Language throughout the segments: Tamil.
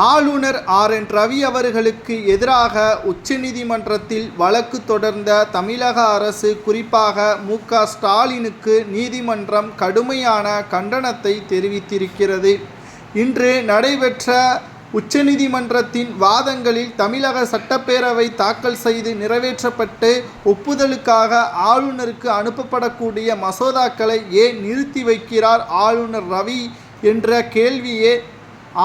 ஆளுநர் RN ரவி அவர்களுக்கு எதிராக உச்சநீதிமன்றத்தில் வழக்கு தொடர்ந்த தமிழக அரசு, குறிப்பாக மு.க. ஸ்டாலினுக்கு நீதிமன்றம் கடுமையான கண்டனத்தை தெரிவித்திருக்கிறது. இன்று நடைபெற்ற உச்சநீதிமன்றத்தின் வாதங்களில் தமிழக சட்டப்பேரவை தாக்கல் செய்து நிறைவேற்றப்பட்டு ஒப்புதலுக்காக ஆளுநருக்கு அனுப்பப்படக்கூடிய மசோதாக்களை ஏன் நிறுத்தி வைக்கிறார் ஆளுநர் ரவி என்ற கேள்வியே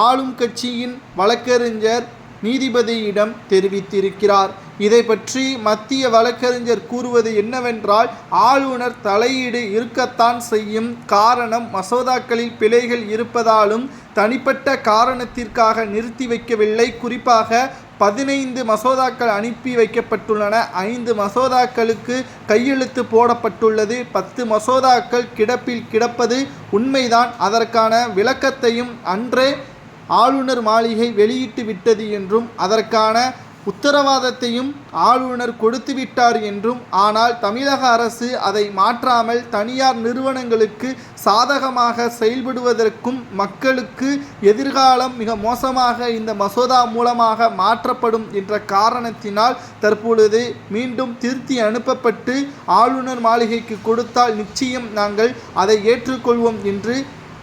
ஆளும் கட்சியின் வழக்கறிஞர் நீதிபதியிடம் தெரிவித்திருக்கிறார். இதை பற்றி மத்திய வழக்கறிஞர் கூறுவது என்னவென்றால், ஆளுநர் தலையீடு இருக்கத்தான் செய்யும். காரணம், மசோதாக்களில் பிழைகள் இருப்பதாலும் தனிப்பட்ட காரணத்திற்காக நிறுத்தி வைக்கவில்லை. குறிப்பாக 15 மசோதாக்கள் அனுப்பி வைக்கப்பட்டுள்ளன. 5 மசோதாக்களுக்கு கையெழுத்து போடப்பட்டுள்ளது. 10 மசோதாக்கள் கிடப்பில் கிடப்பது உண்மைதான். அதற்கான விளக்கத்தையும் அன்றே ஆளுநர் மாளிகை வெளியிட்டு விட்டது என்றும், அதற்கான உத்தரவாதத்தையும் ஆளுநர் கொடுத்துவிட்டார் என்றும், ஆனால் தமிழக அரசு அதை மாற்றாமல் தனியார் நிறுவனங்களுக்கு சாதகமாக செயல்படுவதற்கும் மக்களுக்கு எதிர்காலம் மிக மோசமாக இந்த மசோதா மூலமாக மாற்றப்படும் என்ற காரணத்தினால் தற்பொழுது மீண்டும் திருத்தி அனுப்பப்பட்டு ஆளுநர் மாளிகைக்கு கொடுத்தால் நிச்சயம் நாங்கள் அதை ஏற்றுக்கொள்வோம் என்று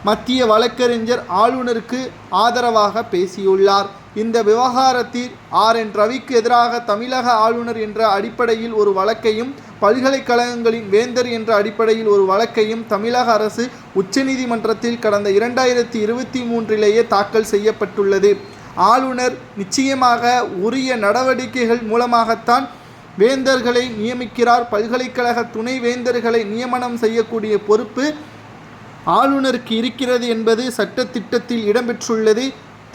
மத்திய வழக்கறிஞர் ஆளுநருக்கு ஆதரவாக பேசியுள்ளார். இந்த விவகாரத்தில் RN ரவிக்கு எதிராக தமிழக ஆளுநர் என்ற அடிப்படையில் ஒரு வழக்கையும், பல்கலைக்கழகங்களின் வேந்தர் என்ற அடிப்படையில் ஒரு வழக்கையும் தமிழக அரசு உச்சநீதிமன்றத்தில் கடந்த 2023 தாக்கல் செய்யப்பட்டுள்ளது. ஆளுநர் நிச்சயமாக உரிய நடவடிக்கைகள் மூலமாகத்தான் வேந்தர்களை நியமிக்கிறார். பல்கலைக்கழக துணை வேந்தர்களை நியமனம் செய்யக்கூடிய பொறுப்பு ஆளுநருக்கு இருக்கிறது என்பது சட்ட திட்டத்தில் இடம்பெற்றுள்ளது.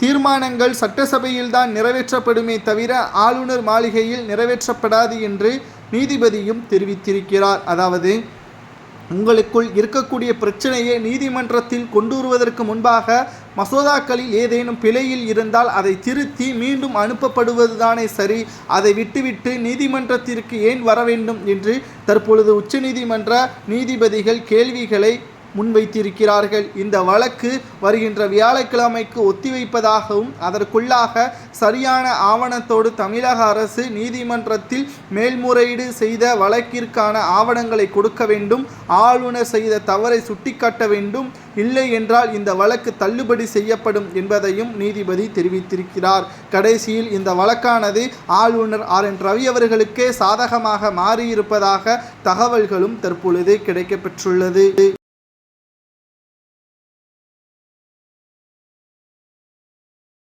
தீர்மானங்கள் சட்டசபையில்தான் நிறைவேற்றப்படுமே தவிர ஆளுநர் மாளிகையில் நிறைவேற்றப்படாது என்று நீதிபதியும் தெரிவித்திருக்கிறார். அதாவது, உங்களுக்குள் இருக்கக்கூடிய பிரச்சனையை நீதிமன்றத்தில் கொண்டு வருவதற்கு முன்பாக மசோதாக்களில் ஏதேனும் பிழையில் இருந்தால் அதை திருத்தி மீண்டும் அனுப்பப்படுவதுதானே சரி. அதை விட்டுவிட்டு நீதிமன்றத்திற்கு ஏன் வர வேண்டும் என்று தற்பொழுது உச்சநீதிமன்ற நீதிபதிகள் கேள்விகளை முன்வைத்திருக்கிறார்கள். இந்த வழக்கு வருகின்ற வியாழக்கிழமைக்கு ஒத்திவைப்பதாகவும், அதற்குள்ளாக சரியான ஆவணத்தோடு தமிழக அரசு நீதிமன்றத்தில் மேல்முறையீடு செய்த வழக்கிற்கான ஆவணங்களை கொடுக்க வேண்டும். ஆளுநர் செய்த தவறை சுட்டிக்காட்ட வேண்டும். இல்லை என்றால் இந்த வழக்கு தள்ளுபடி செய்யப்படும் என்பதையும் நீதிபதி தெரிவித்திருக்கிறார். கடைசியில் இந்த வழக்கானது ஆளுநர் RN ரவி அவர்களுக்கே சாதகமாக மாறியிருப்பதாக தகவல்களும் தற்பொழுது கிடைக்கப்பெற்றுள்ளது.